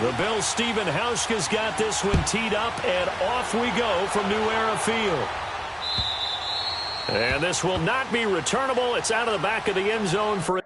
The Bills' Steven Hauschka's got this one teed up, and off we go from New Era Field. And this will not be returnable. It's out of the back of the end zone for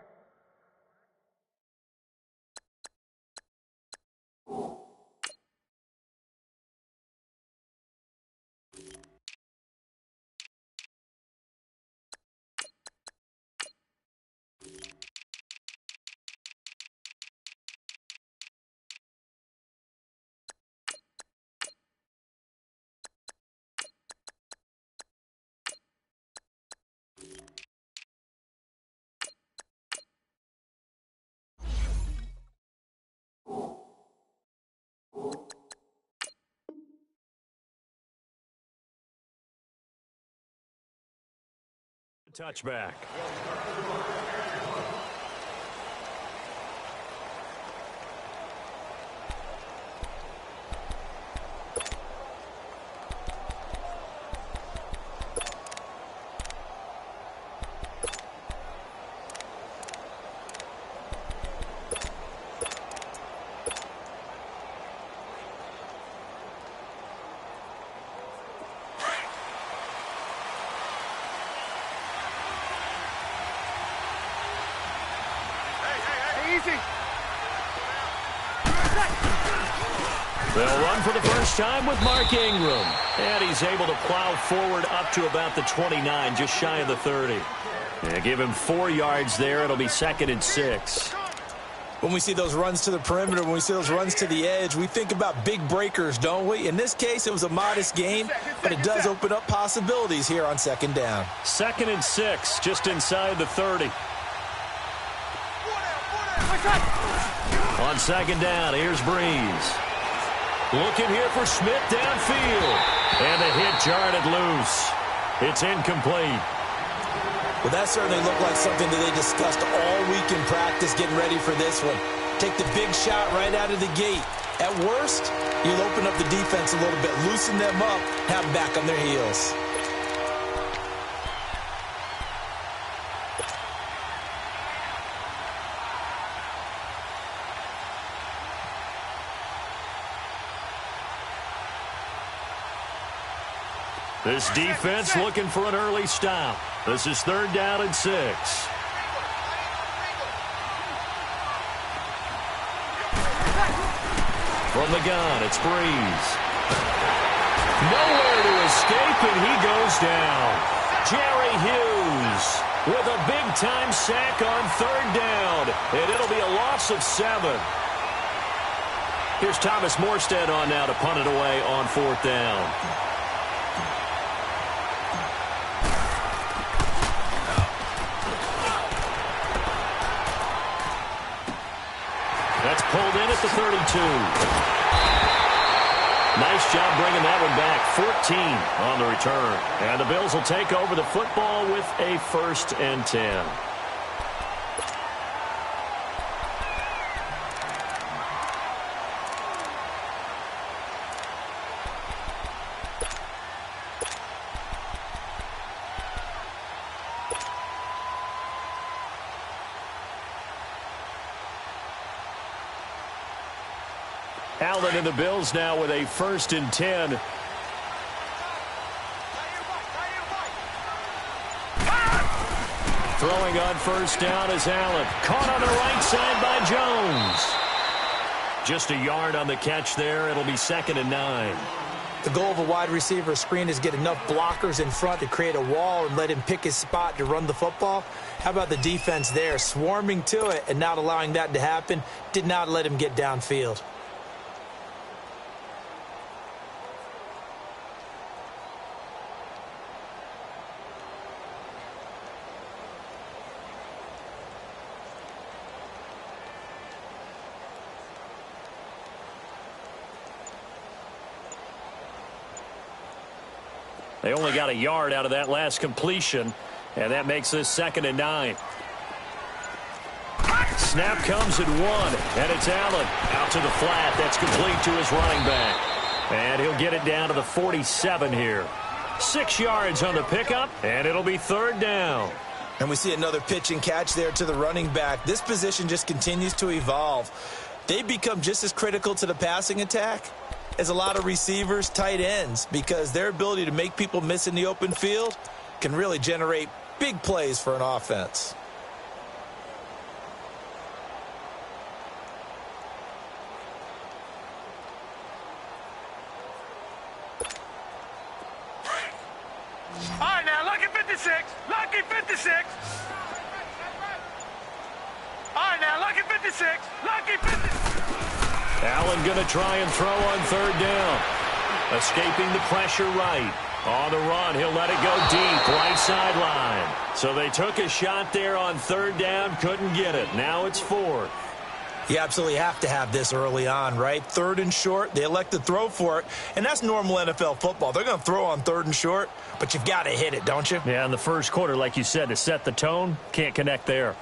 touchback. They'll run for the first time with Mark Ingram. And he's able to plow forward up to about the 29, just shy of the 30. And give him 4 yards there. It'll be 2nd and 6. When we see those runs to the perimeter, when we see those runs to the edge, we think about big breakers, don't we? In this case, it was a modest gain, but it does open up possibilities here on 2nd down. 2nd and 6, just inside the 30. On 2nd down, here's Breeze. Looking here for Smith downfield. And the hit jarred it loose. It's incomplete. Well, that certainly looked like something that they discussed all week in practice getting ready for this one. Take the big shot right out of the gate. At worst, you'll open up the defense a little bit, loosen them up, have them back on their heels. This defense looking for an early stop. This is 3rd down and 6. From the gun, it's Breeze. Nowhere to escape, and he goes down. Jerry Hughes with a big-time sack on 3rd down, and it'll be a loss of 7. Here's Thomas Morstead on now to punt it away on 4th down. That's pulled in at the 32. Nice job bringing that one back. 14 on the return. And the Bills will take over the football with a 1st and 10. Allen and the Bills now with a 1st and 10. Throwing on 1st down is Allen. Caught on the right side by Jones. Just a yard on the catch there. It'll be 2nd and 9. The goal of a wide receiver screen is get enough blockers in front to create a wall and let him pick his spot to run the football. How about the defense there? Swarming to it and not allowing that to happen. Did not let him get downfield. They only got a yard out of that last completion, and that makes this 2nd and 9. Snap comes at 1, and it's Allen out to the flat. That's complete to his running back. And he'll get it down to the 47 here. 6 yards on the pickup, and it'll be 3rd down. And we see another pitch and catch there to the running back. This position just continues to evolve. they become just as critical to the passing attack as a lot of receivers, tight ends, because their ability to make people miss in the open field can really generate big plays for an offense. All right, now, lucky 56. Lucky 56. All right, now, lucky 56. Lucky 56. Allen going to try and throw on third down. Escaping the pressure right. On the run, he'll let it go deep, right sideline. So they took a shot there on third down, couldn't get it. Now it's fourth. You absolutely have to have this early on, right? Third and short, they elect to throw for it, and that's normal NFL football. They're going to throw on third and short, but you've got to hit it, don't you? Yeah, in the first quarter, like you said, to set the tone, can't connect there.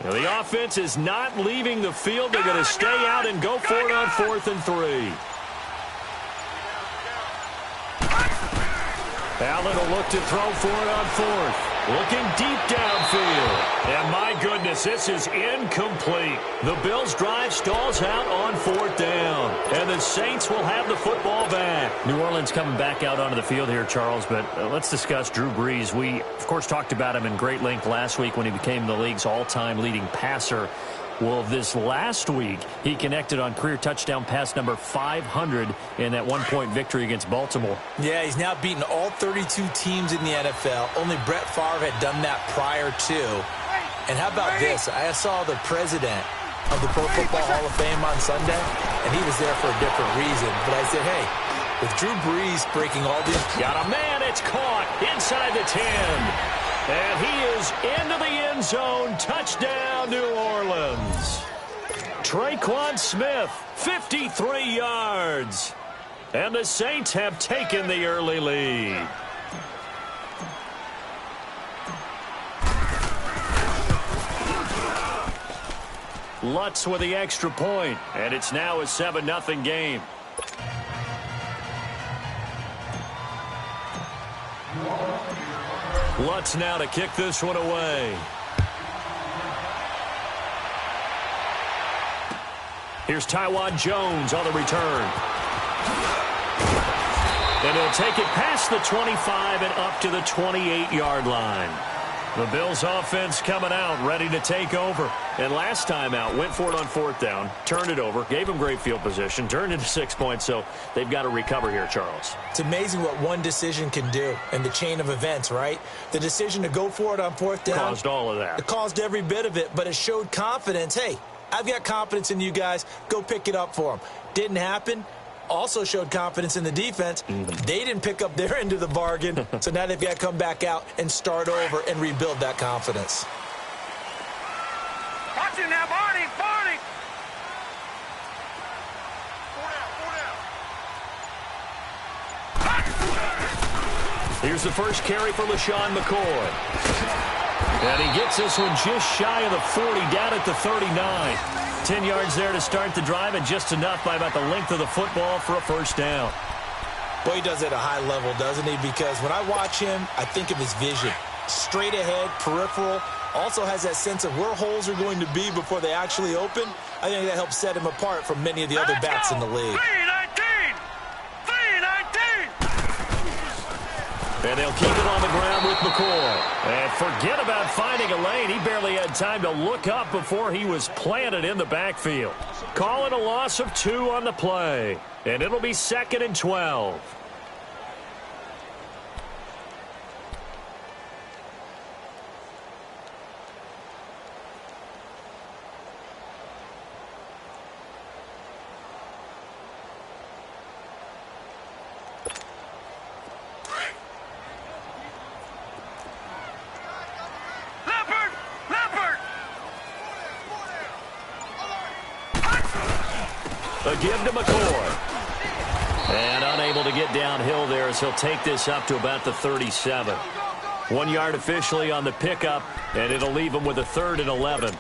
The offense is not leaving the field. They're going to stay out and go for it on 4th and 3. Allen will look to throw for it on 4th. Looking deep downfield. And my goodness, this is incomplete. The Bills' drive stalls out on 4th down. And the Saints will have the football back. New Orleans coming back out onto the field here, Charles. But let's discuss Drew Brees. We, of course, talked about him in great length last week when he became the league's all-time leading passer. Well, this last week, he connected on career touchdown pass number 500 in that one-point victory against Baltimore. Yeah, he's now beaten all 32 teams in the NFL. Only Brett Favre had done that prior to. And how about this? I saw the president of the Pro Football Hall of Fame on Sunday, and he was there for a different reason. But I said, hey, with Drew Brees breaking all these... Got a man, it's caught inside the 10. And he is into the end zone. Touchdown, New Orleans. Traquan Smith, 53 yards. And the Saints have taken the early lead. Lutz with the extra point, and it's now a 7-0 game. Lutz now to kick this one away. Here's Tywan Jones on the return. And he'll take it past the 25 and up to the 28-yard line. The Bills offense coming out, ready to take over. And last time out, went for it on 4th down, turned it over, gave them great field position, turned into 6 points, so they've got to recover here, Charles. It's amazing what one decision can do in the chain of events, right? The decision to go for it on 4th down. Caused all of that. It caused every bit of it, but it showed confidence. Hey, I've got confidence in you guys. Go pick it up for them. Didn't happen. Also showed confidence in the defense. They didn't pick up their end of the bargain, so now they've got to come back out and start over and rebuild that confidence. Watch it now, Barney, Barney. Here's the first carry for LaShawn McCoy. And he gets this one just shy of the 40, down at the 39. 10 yards there to start the drive, and just enough by about the length of the football for a first down. Boy, he does it at a high level, doesn't he? Because when I watch him, I think of his vision. Straight ahead, peripheral. Also has that sense of where holes are going to be before they actually open. I think that helps set him apart from many of the other backs in the league. 319! 319! And they'll keep it on the ground with McCoy. And forget about finding a lane. He barely had time to look up before he was planted in the backfield. Call it a loss of 2 on the play. And it'll be 2nd and 12. A give to McCoy. And unable to get downhill there as he'll take this up to about the 37. 1 yard officially on the pickup. And it'll leave him with a 3rd and 11.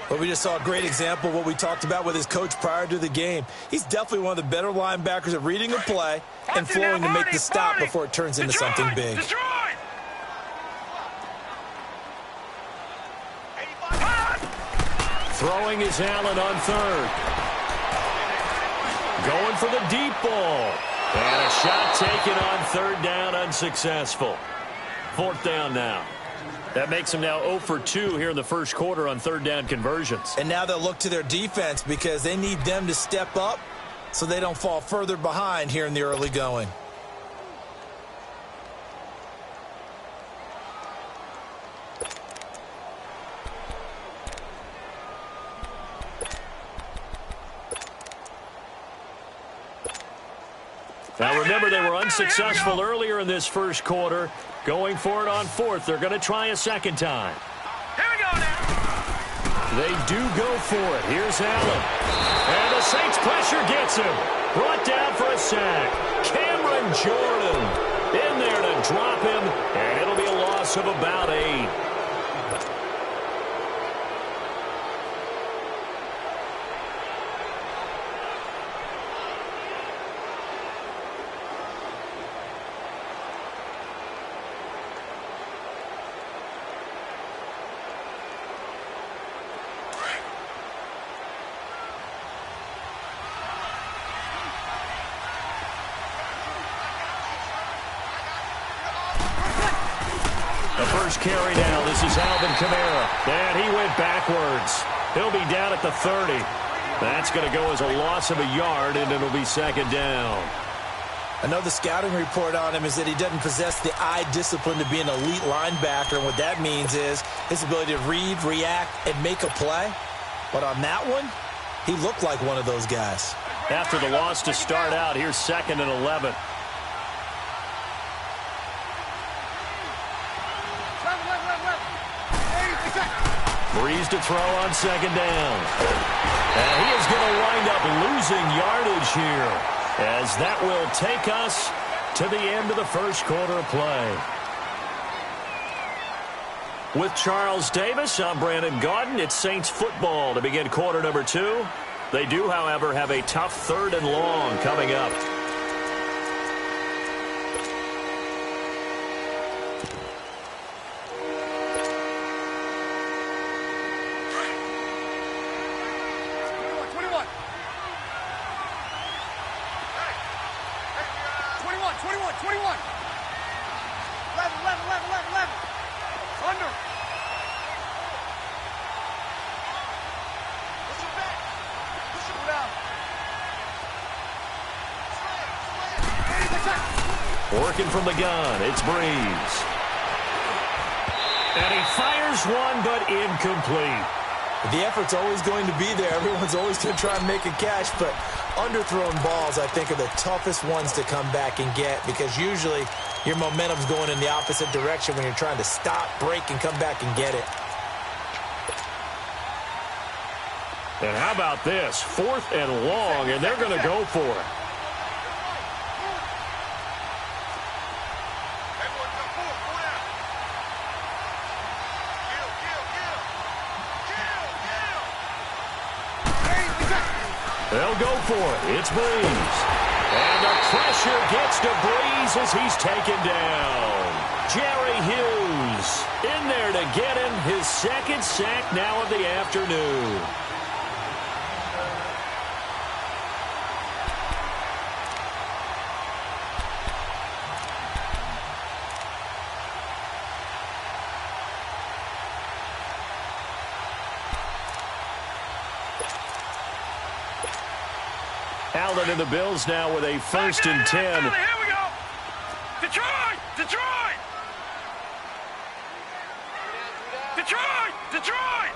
But we just saw a great example of what we talked about with his coach prior to the game. He's definitely one of the better linebackers at reading a play and flowing to make the stop before it turns into something big. Throwing is Allen on 3rd. Going for the deep ball. And a shot taken on 3rd down, unsuccessful. 4th down now. That makes them now 0 for 2 here in the first quarter on 3rd down conversions. And now they'll look to their defense because they need them to step up so they don't fall further behind here in the early going. Now remember, they were unsuccessful earlier in this first quarter. Going for it on 4th. They're going to try a second time. Here we go now. They do go for it. Here's Allen. And the Saints pressure gets him. Brought down for a sack. Cameron Jordan in there to drop him. And it'll be a loss of about 8. First carry down. This is Alvin Kamara. And he went backwards. He'll be down at the 30. That's going to go as a loss of a yard, and it'll be 2nd down. I know the scouting report on him is that he doesn't possess the eye discipline to be an elite linebacker. And what that means is his ability to read, react, and make a play. But on that one, he looked like one of those guys. After the loss to start out, here's 2nd and 11. Breeze to throw on 2nd down. And he is going to wind up losing yardage here, as that will take us to the end of the first quarter of play. With Charles Davis, I'm Brandon Gaudin. It's Saints football to begin quarter number 2. They do, however, have a tough 3rd and long coming up. Working from the gun, it's Breeze. And he fires one, but incomplete. The effort's always going to be there. Everyone's always going to try and make a catch, but underthrown balls, I think, are the toughest ones to come back and get, because usually your momentum's going in the opposite direction when you're trying to stop, break, and come back and get it. And how about this? 4th and long, and they're going to go for it. They'll go for it. It's Breeze. And the pressure gets to Breeze as he's taken down. Jerry Hughes in there to get him his 2nd sack now of the afternoon. Allen and the Bills now with a 1st and 10. Here we go. Detroit! Detroit! Detroit! Detroit!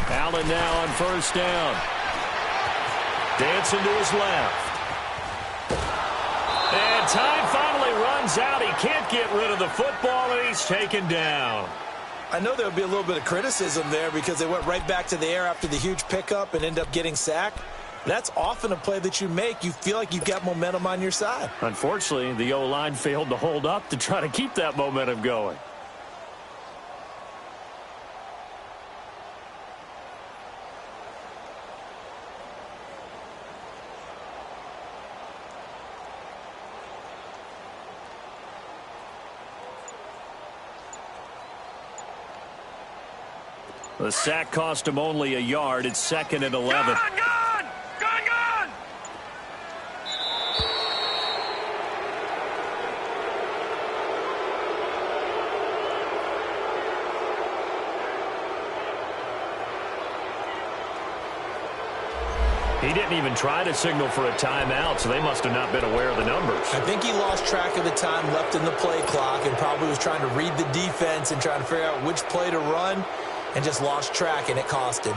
Allen now on 1st down. Dancing to his left. And time finally runs out. He can't get rid of the football, and he's taken down. I know there'll be a little bit of criticism there because they went right back to the air after the huge pickup and ended up getting sacked. That's often a play that you make. You feel like you've got momentum on your side. Unfortunately, the O-line failed to hold up to try to keep that momentum going. The sack cost him only a yard. It's 2nd and 11. Gone! He didn't even try to signal for a timeout, so they must have not been aware of the numbers. I think he lost track of the time left in the play clock and probably was trying to read the defense and trying to figure out which play to run and just lost track, and it cost him.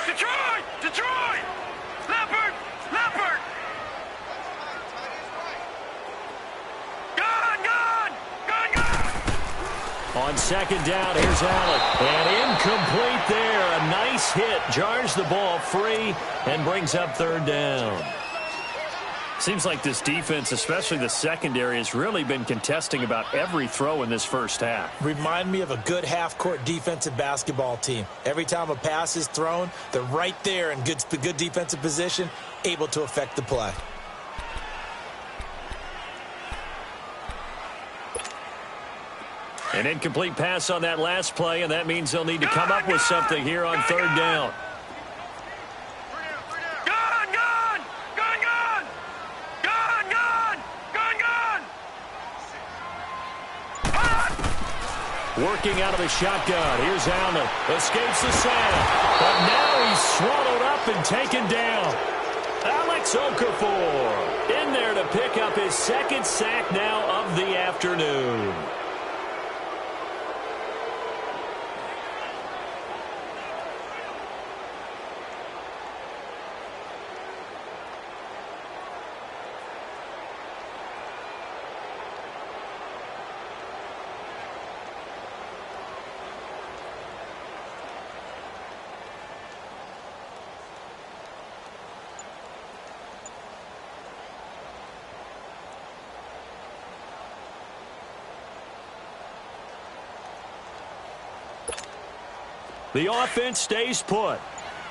Detroit! Leopard! Gone! On 2nd down, here's Allen. And incomplete there. A nice hit. Jars the ball free and brings up 3rd down. Seems like this defense, especially the secondary, has really been contesting about every throw in this first half. Remind me of a good half-court defensive basketball team. Every time a pass is thrown, they're right there in good defensive position, able to affect the play. An incomplete pass on that last play, and that means they'll need to come up with something here on 3rd down. Working out of the shotgun. Here's Allen. Escapes the sack. But now he's swallowed up and taken down. Alex Okafor in there to pick up his 2nd sack now of the afternoon. The offense stays put.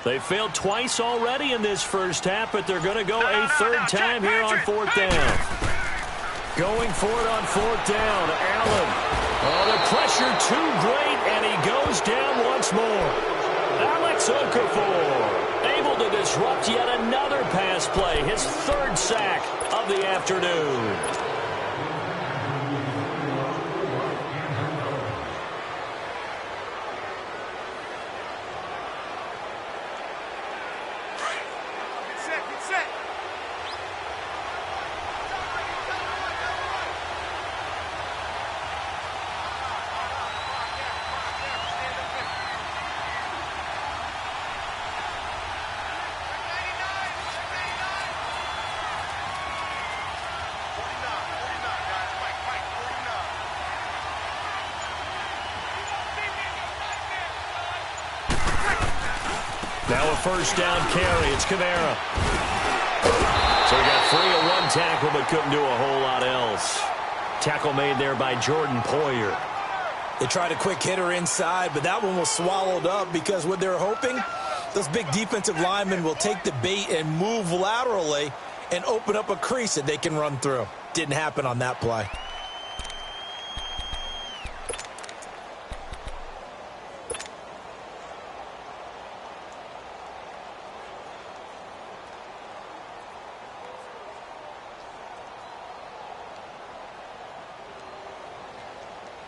They failed twice already in this first half, but they're going to go a 3rd time here on 4th down. Going for it on 4th down. Allen. Oh, the pressure too great, and he goes down once more. Alex Okafor able to disrupt yet another pass play. His 3rd sack of the afternoon. Now a 1st down carry. It's Kamara. So he got free of one tackle but couldn't do a whole lot else. Tackle made there by Jordan Poyer. They tried a quick hitter inside, but that one was swallowed up because what they're hoping, those big defensive linemen will take the bait and move laterally and open up a crease that they can run through. Didn't happen on that play.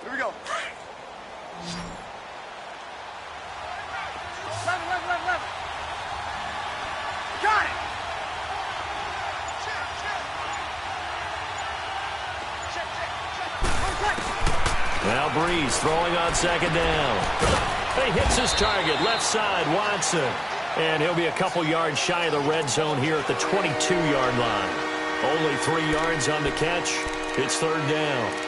Here we go. Left. Got it. Now Breeze throwing on 2nd down. He hits his target, left side, Watson. And he'll be a couple yards shy of the red zone here at the 22-yard line. Only 3 yards on the catch. It's 3rd down.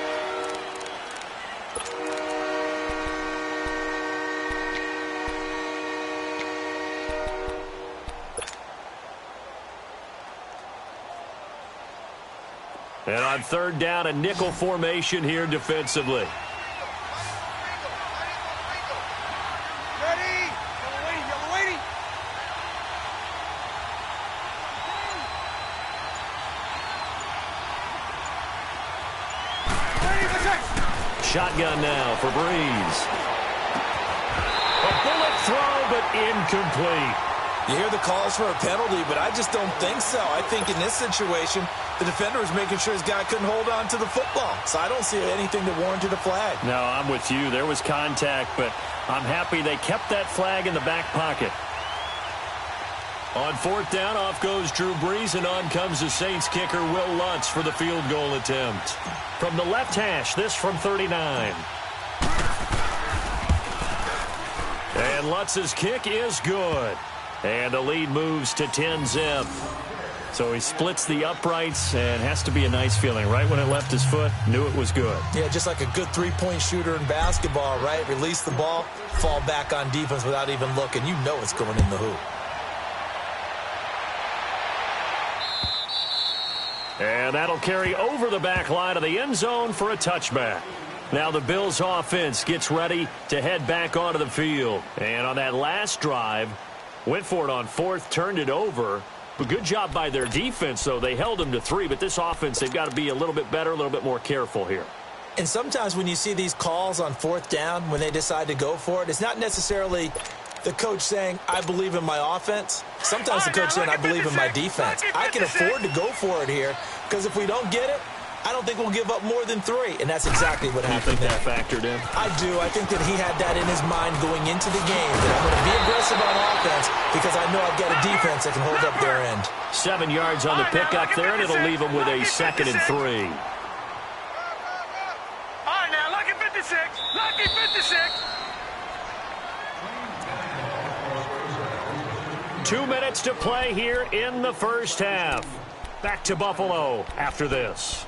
And on third down, a nickel formation here defensively. Shotgun now for Breeze. A bullet throw, but incomplete. You hear the calls for a penalty, but I just don't think so. I think in this situation, the defender was making sure his guy couldn't hold on to the football. So I don't see anything that warranted a flag. No, I'm with you. There was contact, but I'm happy they kept that flag in the back pocket. On fourth down, off goes Drew Brees, and on comes the Saints kicker, Will Lutz, for the field goal attempt. From the left hash, this from 39. And Lutz's kick is good. And the lead moves to 10-zip. So he splits the uprights, and has to be a nice feeling. Right when it left his foot, knew it was good. Yeah, just like a good three-point shooter in basketball, right? Release the ball, fall back on defense without even looking. You know it's going in the hoop. And that'll carry over the back line of the end zone for a touchback. Now the Bills offense gets ready to head back onto the field. And on that last drive, went for it on fourth, turned it over. But good job by their defense, though. They held them to 3, but this offense, they've got to be a little bit better, a little bit more careful here. And sometimes when you see these calls on fourth down, when they decide to go for it, it's not necessarily the coach saying, I believe in my offense. Sometimes the coach saying, I believe in my defense. I can afford to go for it here, because if we don't get it, I don't think we'll give up more than 3. And that's exactly what happened there. You think that factored in? I do. I think that he had that in his mind going into the game, that I'm going to be aggressive on offense because I know I've got a defense that can hold up their end. 7 yards on the pickup there, and it'll leave them with a 2nd and 3. All right, now, lucky 56. Lucky 56. 2 minutes to play here in the first half. Back to Buffalo after this.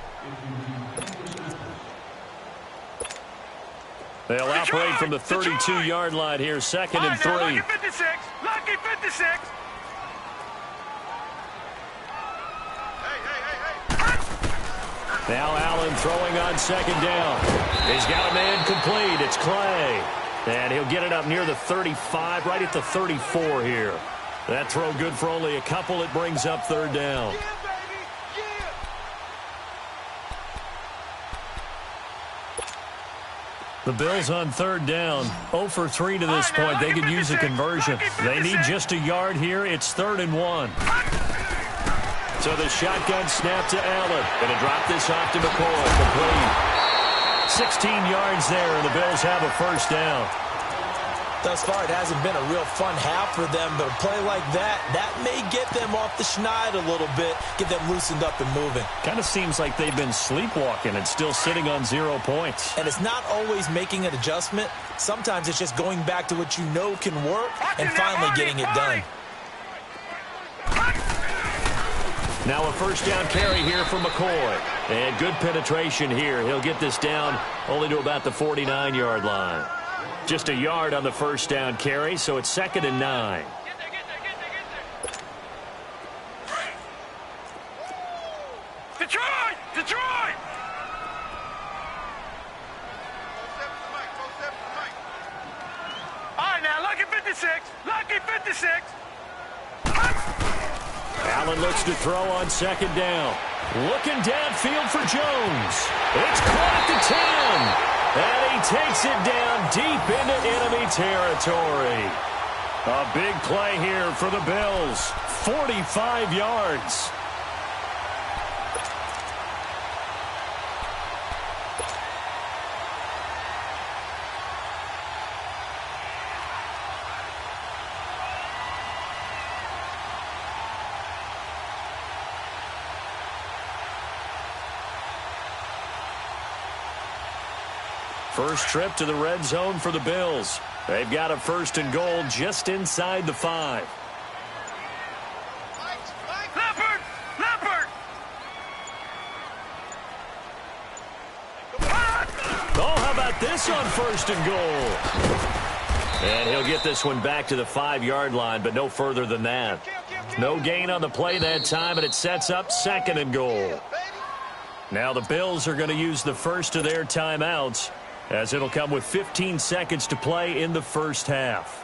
They'll operate from the 32-yard line here, 2nd and 3. Lucky 56. Lucky 56. Now Allen throwing on 2nd down. He's got a man complete. It's Clay. And he'll get it up near the 35, right at the 34 here. That throw good for only a couple. It brings up 3rd down. The Bills on 3rd down, 0 for 3 to this point. They could use a conversion. They need just a yard here. It's 3rd and 1. So the shotgun snap to Allen. Going to drop this off to McCoy. Complete. 16 yards there, and the Bills have a 1st down. Thus far, it hasn't been a real fun half for them, but a play like that may get them off the schneid a little bit, get them loosened up and moving. Kind of seems like they've been sleepwalking and still sitting on 0 points. And it's not always making an adjustment. Sometimes it's just going back to what you know can work and finally getting it done. Now a 1st down carry here for McCoy. And good penetration here. He'll get this down only to about the 49-yard line. Just a yard on the 1st down carry, so it's 2nd and 9. Detroit! Detroit! All right, now, lucky 56. Lucky 56. Allen looks to throw on 2nd down. Looking downfield for Jones. It's caught at the 10. And he takes it down deep into enemy territory. A big play here for the Bills. 45 yards. First trip to the red zone for the Bills. They've got a 1st and goal just inside the 5. Leopard! Leopard! Oh, how about this on 1st and goal? And he'll get this one back to the 5-yard line, but no further than that. No gain on the play that time, and it sets up 2nd and goal. Now the Bills are going to use the first of their timeouts, as it'll come with 15 seconds to play in the first half.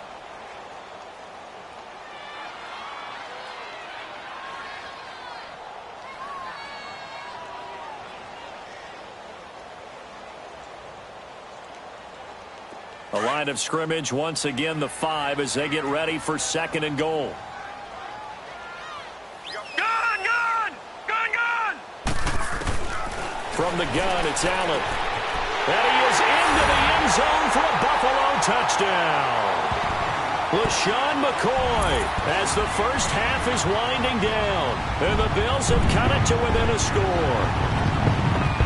A line of scrimmage, once again the 5 as they get ready for 2nd and goal. From the gun, it's Allen. And he is into the end zone for a Buffalo touchdown. LaShawn McCoy as the first half is winding down. And the Bills have cut it to within a score.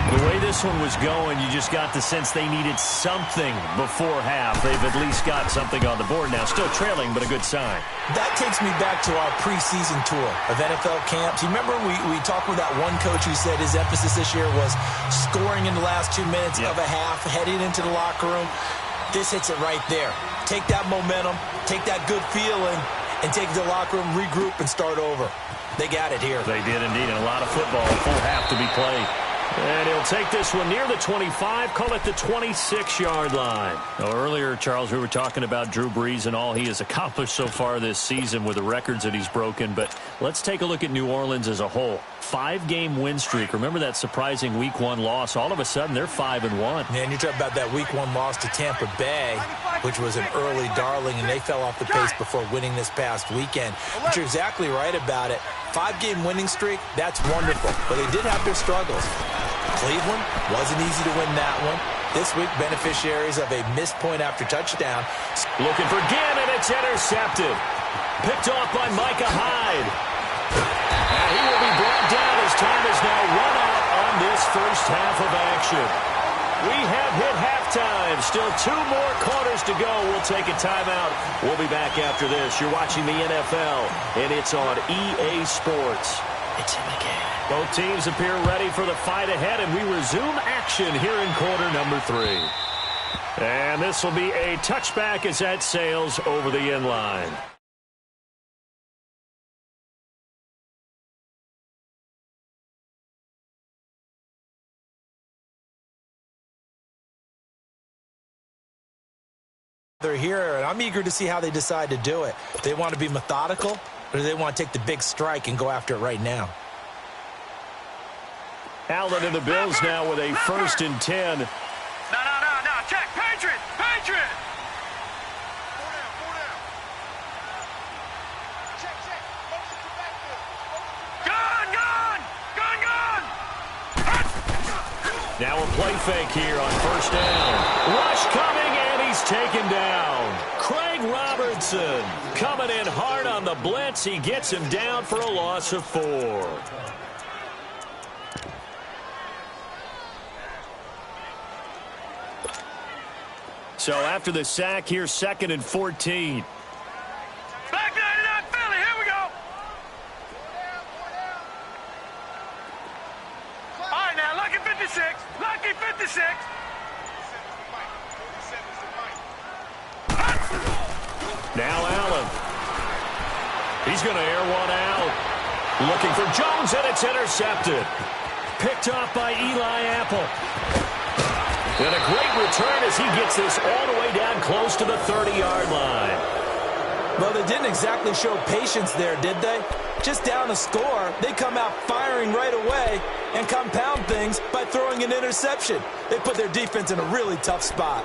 The way this one was going, you just got the sense they needed something before half. They've at least got something on the board now. Still trailing, but a good sign. That takes me back to our preseason tour of NFL camps. You remember we talked with that one coach who said his emphasis this year was scoring in the last 2 minutes of a half, heading into the locker room. This hits it right there. Take that momentum, take that good feeling, and take it to the locker room, regroup, and start over. They got it here. They did indeed, and a lot of football, full half to be played. And he'll take this one near the 25, call it the 26-yard line. Now, earlier, Charles, we were talking about Drew Brees and all he has accomplished so far this season with the records that he's broken. But let's take a look at New Orleans as a whole. 5-game win streak. Remember that surprising Week 1 loss? All of a sudden, they're 5-1. Man, you're talking about that Week 1 loss to Tampa Bay, which was an early darling, and they fell off the pace before winning this past weekend. But you're exactly right about it. 5-game winning streak, that's wonderful. But they did have their struggles. Cleveland, wasn't easy to win that one. This week, beneficiaries of a missed point after touchdown. Looking for Gannon, it's intercepted. Picked off by Micah Hyde. And he will be brought down as time is now run out on this first half of action. We have hit halftime. Still 2 more quarters to go. We'll take a timeout. We'll be back after this. You're watching the NFL, and it's on EA Sports. It's him again. Both teams appear ready for the fight ahead, and we resume action here in quarter number 3. And this will be a touchback as that sails over the end line. They're here, and I'm eager to see how they decide to do it. They want to be methodical, or do they want to take the big strike and go after it right now? Allen and the Bills now with a 1st and 10. No. Check. Patriot. Gun. Now a play fake here on 1st down. Rush coming, and he's taken down. Craig Robertson coming in hard on the blitz. He gets him down for a loss of 4. So after the sack, here's 2nd and 14. Back 99 Philly, here we go. All right, now, lucky 56. Lucky 56. Now Allen. He's going to air one out. Looking for Jones, and it's intercepted. Picked off by Eli Apple. And a great return as he gets this all the way down close to the 30-yard line. Well, they didn't exactly show patience there, did they? Just down a score, they come out firing right away and compound things by throwing an interception. They put their defense in a really tough spot.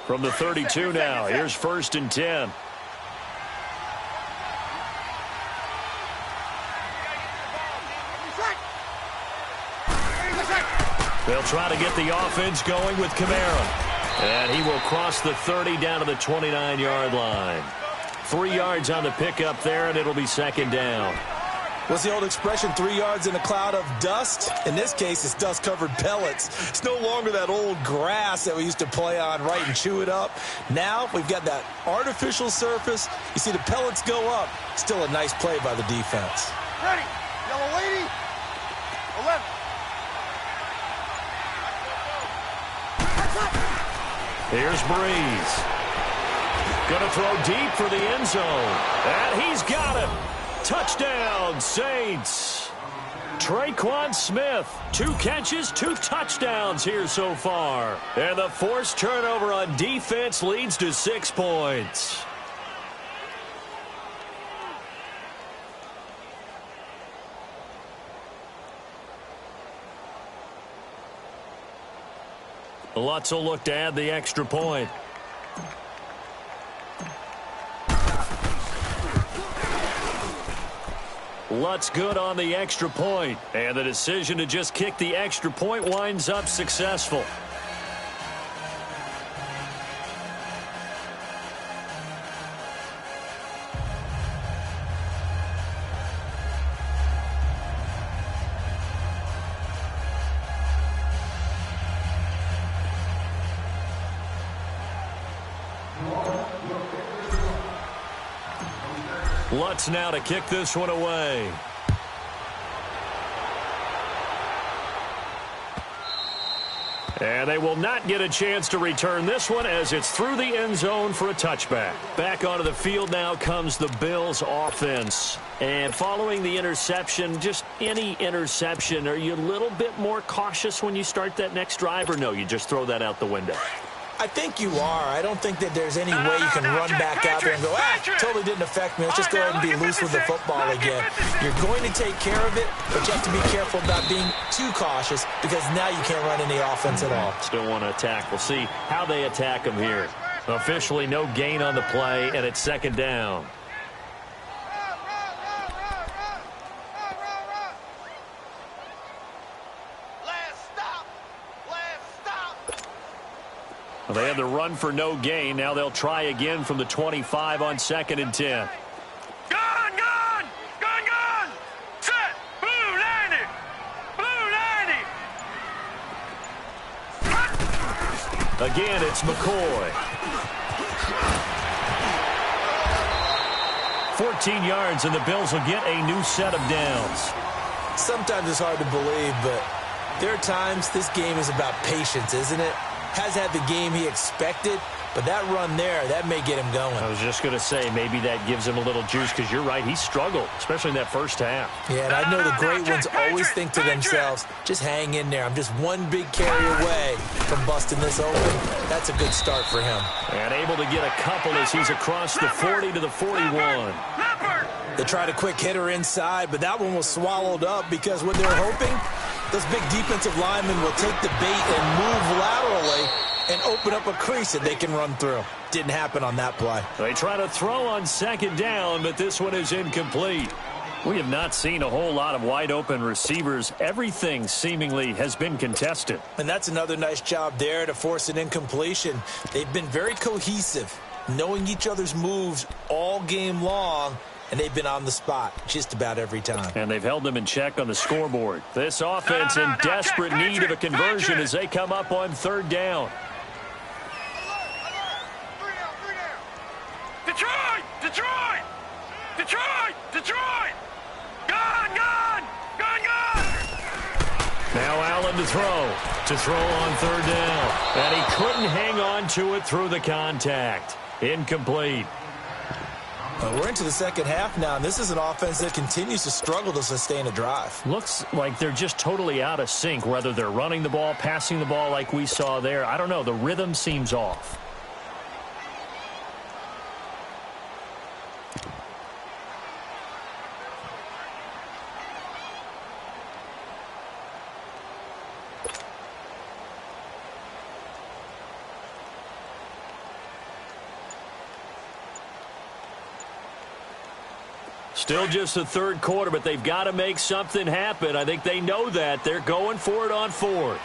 From the 32 now, here's 1st and 10. They'll try to get the offense going with Kamara. And he will cross the 30 down to the 29-yard line. 3 yards on the pickup there, and it'll be 2nd down. What's the old expression, 3 yards in a cloud of dust? In this case, it's dust-covered pellets. It's no longer that old grass that we used to play on, right, and chew it up. Now we've got that artificial surface. You see the pellets go up. Still a nice play by the defense. Ready. Yellow lady. 11. Here's Breeze. Going to throw deep for the end zone. And he's got it. Touchdown, Saints. Traquan Smith, 2 catches, 2 touchdowns here so far. And the forced turnover on defense leads to 6 points. Lutz will look to add the extra point. Lutz good on the extra point, and the decision to just kick the extra point winds up successful. Lutz now to kick this one away. And they will not get a chance to return this one as it's through the end zone for a touchback. Back onto the field now comes the Bills offense. And following the interception, just any interception, are you a little bit more cautious when you start that next drive, or no, you just throw that out the window? I think you are. I don't think that there's any way you can run back out there and go, totally didn't affect me. Let's just go ahead and be loose with the football again. You're going to take care of it, but you have to be careful about being too cautious because now you can't run any offense at all. Still want to attack. We'll see how they attack him here. Officially no gain on the play, and it's second down. Well, they had the run for no gain. Now they'll try again from the 25 on 2nd and 10. Gone! Set! Blue 90! Again, it's McCoy. 14 yards, and the Bills will get a new set of downs. Sometimes it's hard to believe, but there are times this game is about patience, isn't it? Has had the game he expected, but that run there, that may get him going. I was just going to say, maybe that gives him a little juice, because you're right, he struggled, especially in that first half. Yeah, and I know the great ones always think to themselves, just hang in there. I'm just one big carry away from busting this open. That's a good start for him. And able to get a couple as he's across the 40 to the 41. They tried a quick hitter inside, but that one was swallowed up because what they're hoping, those big defensive linemen will take the bait and move laterally and open up a crease that they can run through. Didn't happen on that play. They try to throw on 2nd down, but this one is incomplete. We have not seen a whole lot of wide-open receivers. Everything seemingly has been contested. And that's another nice job there to force an incompletion. They've been very cohesive, knowing each other's moves all game long, and they've been on the spot just about every time. And they've held them in check on the scoreboard. This offense in desperate need of a conversion as they come up on 3rd down. Detroit! Gone! Now Allen to throw on 3rd down. And he couldn't hang on to it through the contact. Incomplete. We're into the second half now, and this is an offense that continues to struggle to sustain a drive. Looks like they're just totally out of sync, whether they're running the ball, passing the ball like we saw there. I don't know. The rhythm seems off. Still just the 3rd quarter, but they've got to make something happen. I think they know that. They're going for it on 4th.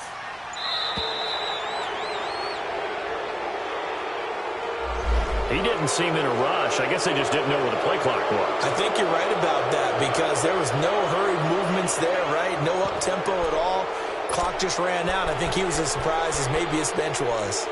He didn't seem in a rush. I guess they just didn't know where the play clock was. I think you're right about that because there was no hurried movements there, right? No up-tempo at all. Clock just ran out. I think he was as surprised as maybe his bench was.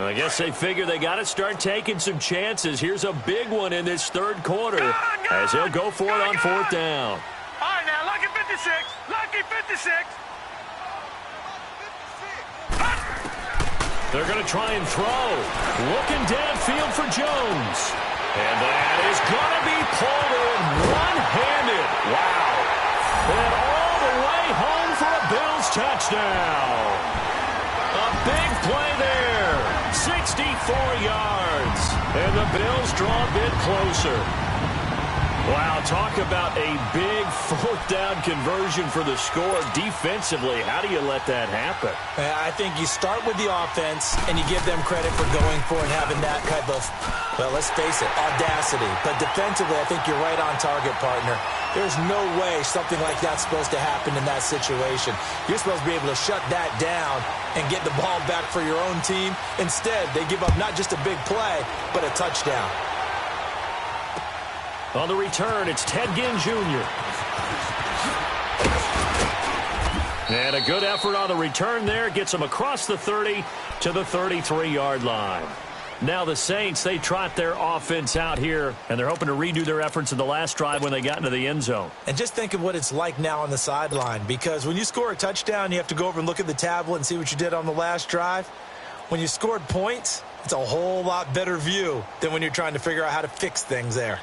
I guess they figure they got to start taking some chances. Here's a big one in this third quarter as he'll go for it on fourth down. All right, now, lucky 56. Lucky 56. They're going to try and throw. Looking downfield for Jones. And that is going to be pulled in one-handed. Wow. And all the way home for a Bills touchdown. A big play there. 64 yards. And the Bills draw a bit closer. Wow, talk about a big fourth down conversion for the score. Defensively, how do you let that happen? I think you start with the offense, and you give them credit for going for it and having that kind of, well, let's face it, audacity. But defensively, I think you're right on target, partner. There's no way something like that's supposed to happen in that situation. You're supposed to be able to shut that down and get the ball back for your own team. Instead, they give up not just a big play, but a touchdown. On the return, it's Ted Ginn Jr. And a good effort on the return there. Gets him across the 30 to the 33-yard line. Now the Saints, they trot their offense out here, and they're hoping to redo their efforts in the last drive when they got into the end zone. And just think of what it's like now on the sideline, because when you score a touchdown, you have to go over and look at the tablet and see what you did on the last drive. When you scored points, it's a whole lot better view than when you're trying to figure out how to fix things there.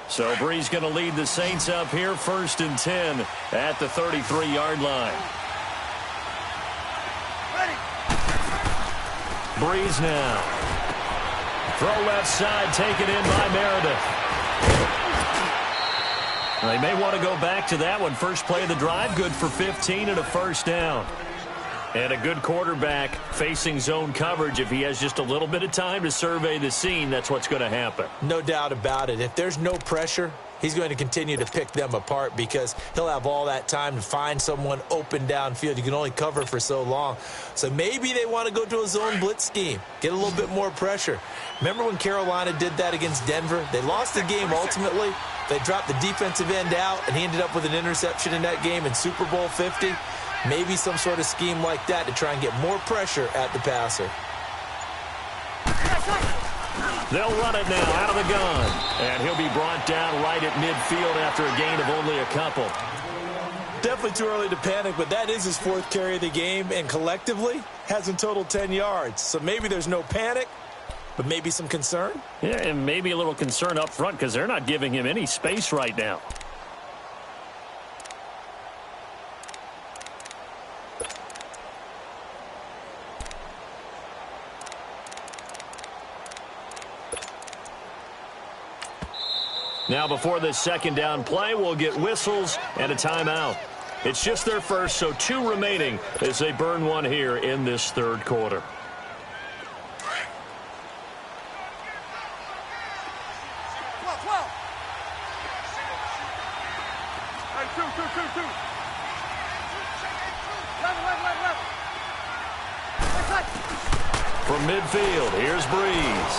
So Brees going to lead the Saints up here, 1st and 10 at the 33-yard line. Ready. Brees now. Throw left side, taken in by Meredith. They may want to go back to that one. First play of the drive, good for 15 and a first down. And a good quarterback facing zone coverage. If he has just a little bit of time to survey the scene, that's what's going to happen. No doubt about it. If there's no pressure, he's going to continue to pick them apart because he'll have all that time to find someone open downfield. You can only cover for so long. So maybe they want to go to a zone blitz scheme, get a little bit more pressure. Remember when Carolina did that against Denver? They lost the game ultimately. They dropped the defensive end out, and he ended up with an interception in that game in Super Bowl 50. Maybe some sort of scheme like that to try and get more pressure at the passer. They'll run it now out of the gun. And he'll be brought down right at midfield after a gain of only a couple. Definitely too early to panic, but that is his 4th carry of the game, and collectively has in total 10 yards. So maybe there's no panic, but maybe some concern. Yeah, and maybe a little concern up front because they're not giving him any space right now. Now before this second down play, we'll get whistles and a timeout. It's just their first, so 2 remaining as they burn one here in this third quarter. From midfield, here's Brees.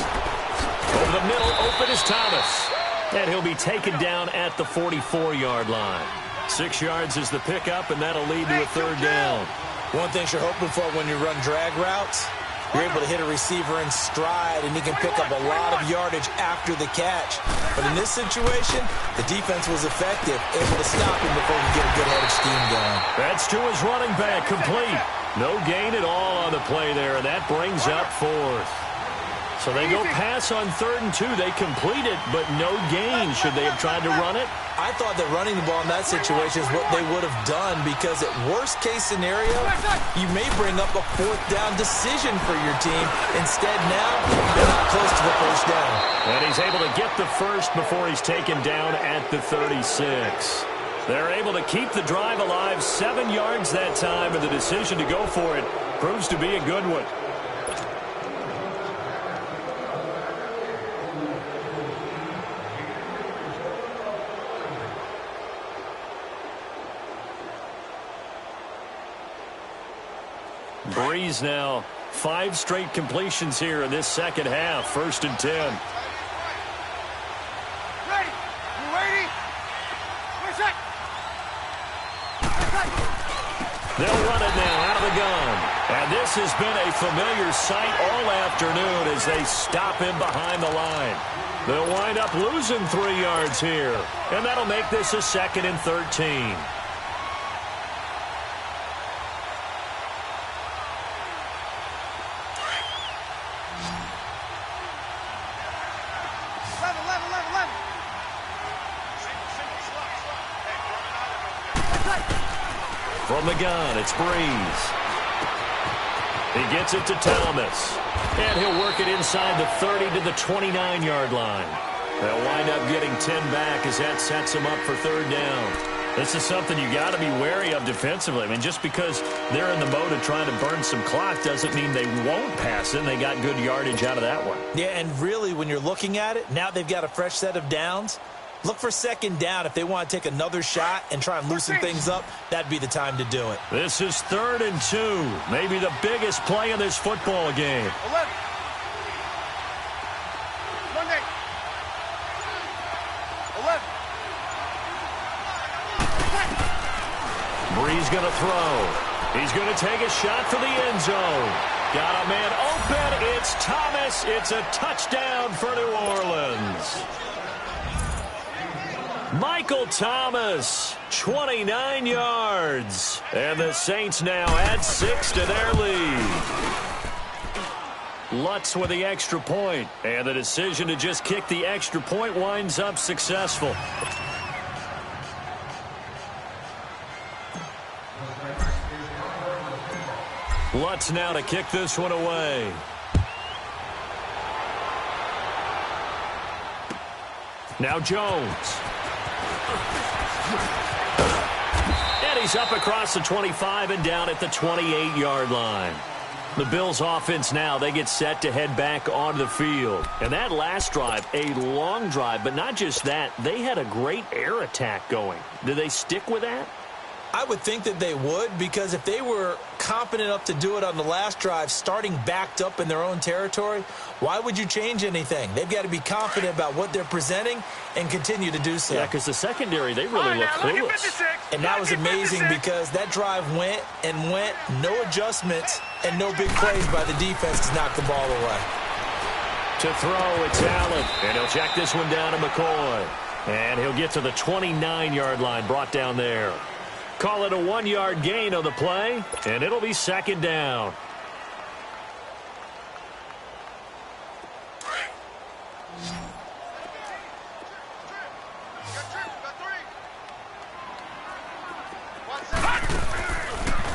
Over the middle, open is Thomas. And he'll be taken down at the 44-yard line. 6 yards is the pickup, and that'll lead to a third down. One thing you're hoping for when you run drag routes, you're able to hit a receiver in stride, and he can pick up a lot of yardage after the catch. But in this situation, the defense was effective, able to stop him before he get a good head of steam going. That's to his running back, complete. No gain at all on the play there, and that brings up 4th. So they go pass on 3rd and 2. They complete it, but no gain. Should they have tried to run it? I thought that running the ball in that situation is what they would have done because at worst case scenario, you may bring up a 4th down decision for your team. Instead now, they're not close to the first down. And he's able to get the first before he's taken down at the 36. They're able to keep the drive alive, 7 yards that time, and the decision to go for it proves to be a good one. Brees now 5 straight completions here in this second half. 1st and 10. Ready. You ready? Where's that? They'll run it now out of the gun. And this has been a familiar sight all afternoon as they stop him behind the line. They'll wind up losing 3 yards here, and that'll make this a 2nd and 13. From the gun, it's Breeze. He gets it to Thomas. And he'll work it inside the 30 to the 29-yard line. They'll wind up getting 10 back as that sets them up for 3rd down. This is something you got to be wary of defensively. I mean, just because they're in the mode of trying to burn some clock doesn't mean they won't pass it. They got good yardage out of that one. Yeah, and really, when you're looking at it, now they've got a fresh set of downs. Look for 2nd down. If they want to take another shot and try and loosen things up, that'd be the time to do it. This is 3rd and 2. Maybe the biggest play in this football game. 11. Monday. 11. Breeze going to throw. He's going to take a shot for the end zone. Got a man open. It's Thomas. It's a touchdown for New Orleans. Michael Thomas, 29 yards. And the Saints now add 6 to their lead. Lutz with the extra point. And the decision to just kick the extra point winds up successful. Lutz now to kick this one away. Now Jones. And he's up across the 25 and down at the 28-yard line. The Bills offense now, they get set to head back onto the field. And that last drive, a long drive, but not just that, they had a great air attack going. Do they stick with that? I would think that they would, because if they were competent enough to do it on the last drive, starting backed up in their own territory, why would you change anything? They've got to be confident about what they're presenting and continue to do so. Yeah, because the secondary, they really look clueless. And that was amazing because that drive went and went, no adjustments and no big plays by the defense to knock the ball away. To throw, it's Allen. And he'll check this one down to McCoy. And he'll get to the 29-yard line, brought down there. Call it a 1-yard gain on the play, and it'll be 2nd down.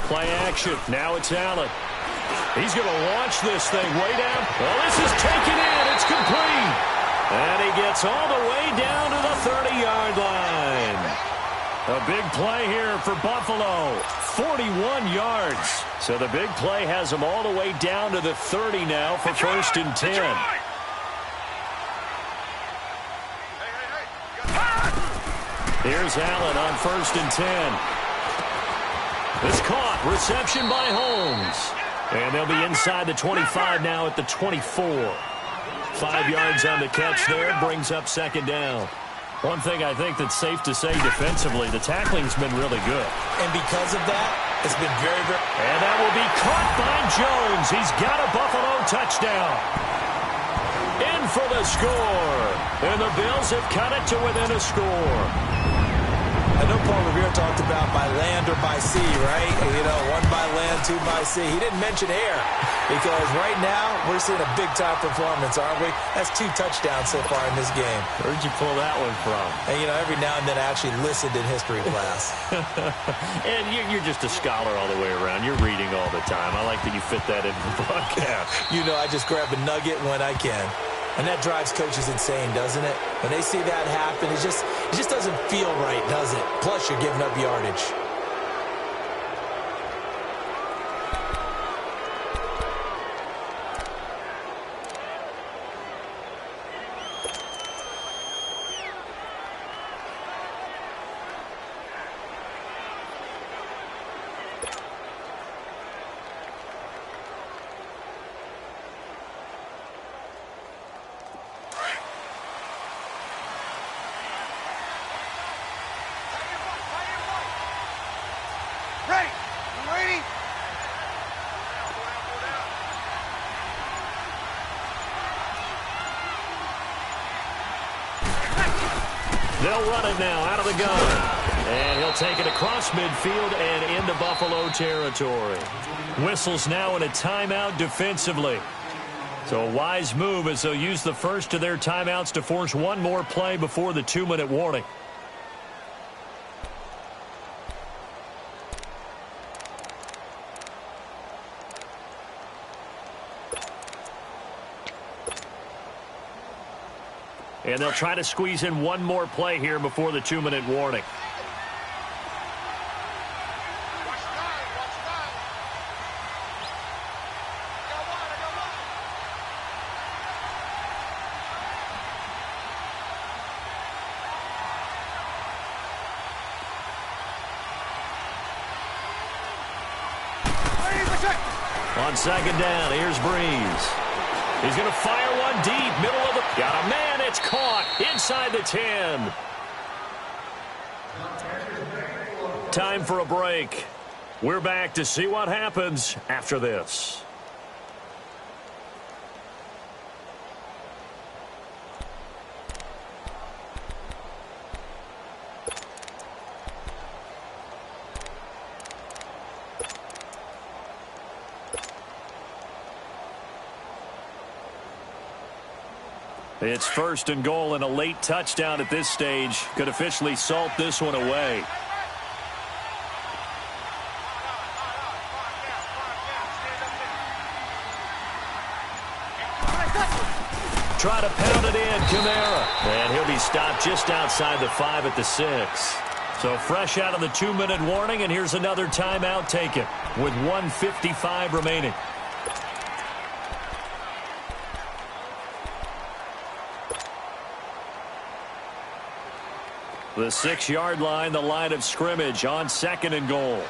Play action. Now it's Allen. He's going to launch this thing way down. Well, this is taken in. It's complete. And he gets all the way down to the 30-yard line. A big play here for Buffalo. 41 yards. So the big play has them all the way down to the 30 now for 1st and 10. Here's Allen on 1st and 10. This caught. Reception by Holmes. And they'll be inside the 25 now at the 24. 5 yards on the catch there. Brings up 2nd down. One thing I think that's safe to say defensively, the tackling's been really good. And because of that, it's been very, very... And that will be caught by Jones. He's got a Buffalo touchdown. In for the score. And the Bills have cut it to within a score. I know Paul Revere talked about by land or by sea, right? You know, 1 by land, 2 by sea. He didn't mention air because right now we're seeing a big-time performance, aren't we? That's 2 touchdowns so far in this game. Where'd you pull that one from? And, you know, every now and then I actually listened in history class. And you're just a scholar all the way around. You're reading all the time. I like that you fit that in the broadcast. You know, I just grab a nugget when I can. And that drives coaches insane, doesn't it? When they see that happen, it just doesn't feel right, does it? Plus, you're giving up yardage. They'll run it now out of the gun. And he'll take it across midfield and into Buffalo territory. Whistles now in a timeout defensively. So a wise move as they'll use the first of their timeouts to force one more play before the 2-minute warning. And they'll try to squeeze in one more play here before the 2-minute warning. On second down, here's Breeze. He's going to fire one deep, middle of the... Got a man, it's caught inside the 10. Time for a break. We're back to see what happens after this. It's first and goal, and a late touchdown at this stage could officially salt this one away. Try to pound it in, Kamara. And he'll be stopped just outside the 5 at the 6. So fresh out of the 2-minute warning, and here's another timeout taken with 1:55 remaining. The 6-yard line, the line of scrimmage on second and goal.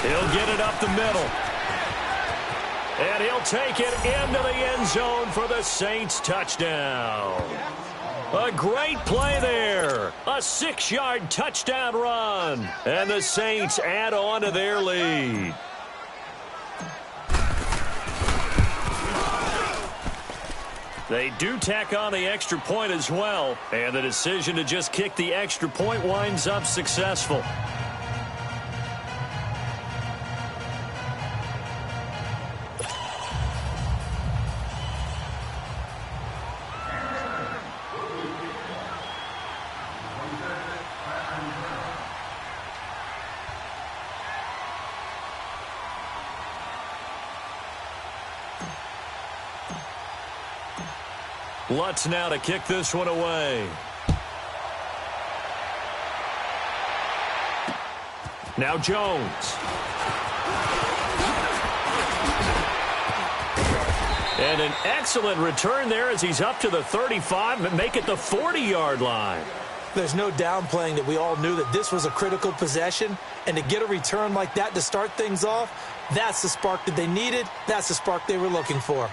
He'll get it up the middle. And he'll take it into the end zone for the Saints touchdown. A great play there. A 6-yard touchdown run. And the Saints add on to their lead. They do tack on the extra point as well. And the decision to just kick the extra point winds up successful. Lutz now to kick this one away. Now Jones. And an excellent return there as he's up to the 35 and make it the 40-yard line. There's no downplaying that we all knew that this was a critical possession, and to get a return like that to start things off, that's the spark that they needed. That's the spark they were looking for.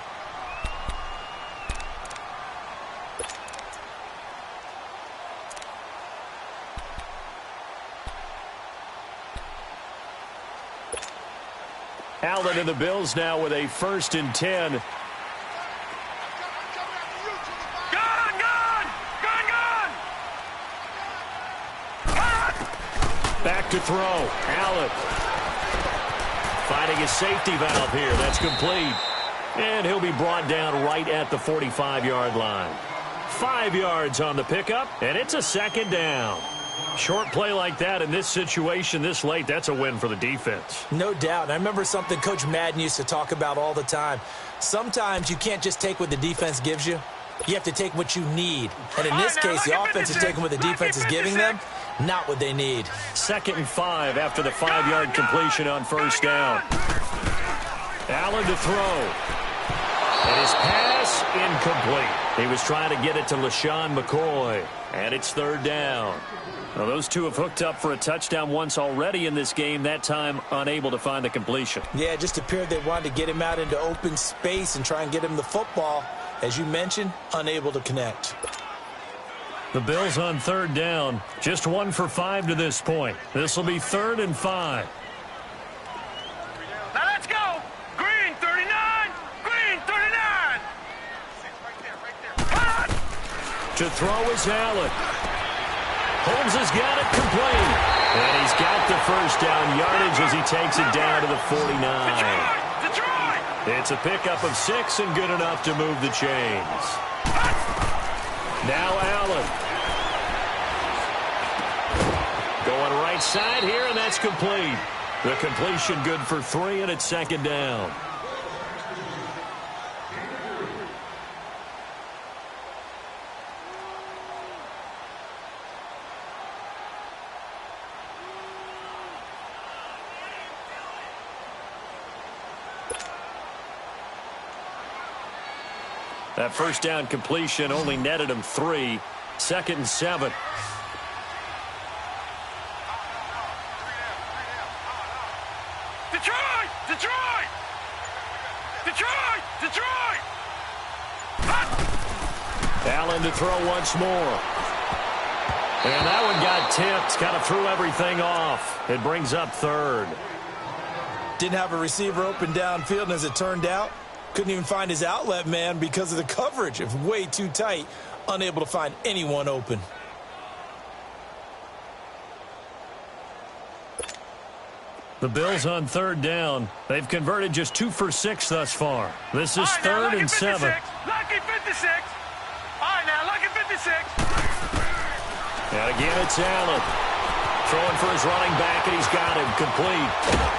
Allen and the Bills now with a 1st and 10. Back to throw. Allen finding his safety valve here. That's complete. And he'll be brought down right at the 45-yard line. 5 yards on the pickup, and it's a 2nd down. Short play like that in this situation this late, that's a win for the defense. No doubt. I remember something Coach Madden used to talk about all the time. Sometimes you can't just take what the defense gives you. You have to take what you need. And in this case, the offense is taking what the defense is giving them, not what they need. 2nd and 5 after the 5-yard completion on 1st down. Allen to throw. And his pass incomplete. He was trying to get it to LaShawn McCoy. And it's 3rd down. Now, those two have hooked up for a touchdown once already in this game, that time unable to find the completion. Yeah, it just appeared they wanted to get him out into open space and try and get him the football. As you mentioned, unable to connect. The Bills on third down. Just 1 for 5 to this point. This will be 3rd and 5. Now let's go. Green 39. Green 39. Cut. To throw is Allen. Holmes has got it complete. And he's got the first down yardage as he takes it down to the 49. Detroit. It's a pickup of 6 and good enough to move the chains. Now Allen. Going right side here, and that's complete. The completion good for 3, and it's 2nd down. That first down completion only netted him 3. 2nd and 7. Detroit. Detroit. Detroit. Detroit. Allen to throw once more. And that one got tipped. Kind of threw everything off. It brings up 3rd. Didn't have a receiver open downfield, and as it turned out, couldn't even find his outlet man because of the coverage. It was way too tight. Unable to find anyone open. The Bills on 3rd down. They've converted just 2 for 6 thus far. This is 3rd and 7. Lucky 56. All right, now, lucky 56. And again, it's Allen. Throwing for his running back, and he's got him complete.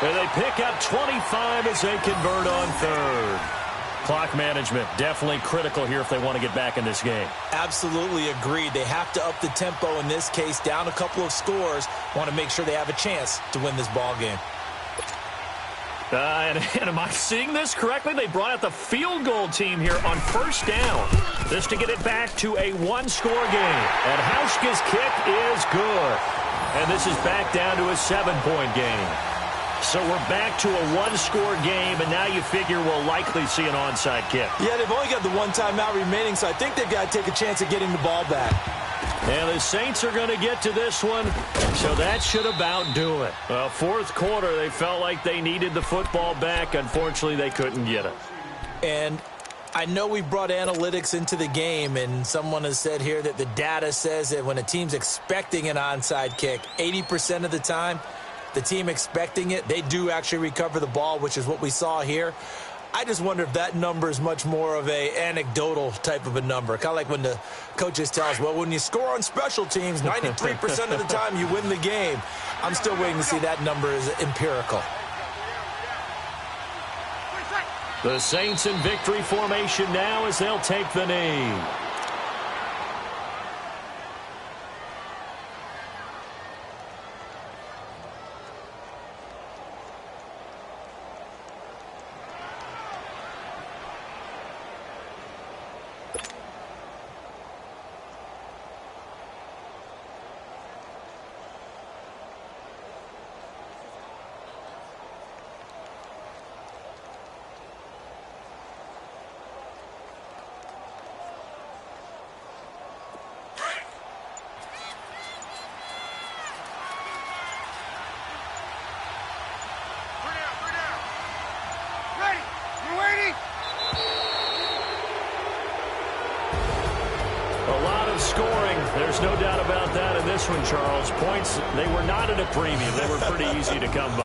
And they pick up 25 as they convert on 3rd. Clock management, definitely critical here if they want to get back in this game. Absolutely agreed. They have to up the tempo in this case, down a couple of scores. Want to make sure they have a chance to win this ball game. And am I seeing this correctly? They brought out the field goal team here on 1st down. This to get it back to a 1-score game. And Hauschka's kick is good. And this is back down to a 7-point game. So we're back to a 1-score game, and now you figure we'll likely see an onside kick. Yeah, they've only got the 1 timeout remaining, so I think they've got to take a chance at getting the ball back. And the Saints are going to get to this one, so that should about do it. 4th quarter, they felt like they needed the football back. Unfortunately, they couldn't get it. And I know we brought analytics into the game, and someone has said here that the data says that when a team's expecting an onside kick, 80% of the time, the team expecting it, they do actually recover the ball, which is what we saw here. I just wonder if that number is much more of a anecdotal type of a number. Kind of like when the coaches tell us, well, when you score on special teams, 93% of the time you win the game. I'm still waiting to see that number is empirical. The Saints in victory formation now as they'll take the knee. Scoring, there's no doubt about that in this one, Charles. Points, they were not at a premium. They were pretty easy to come by.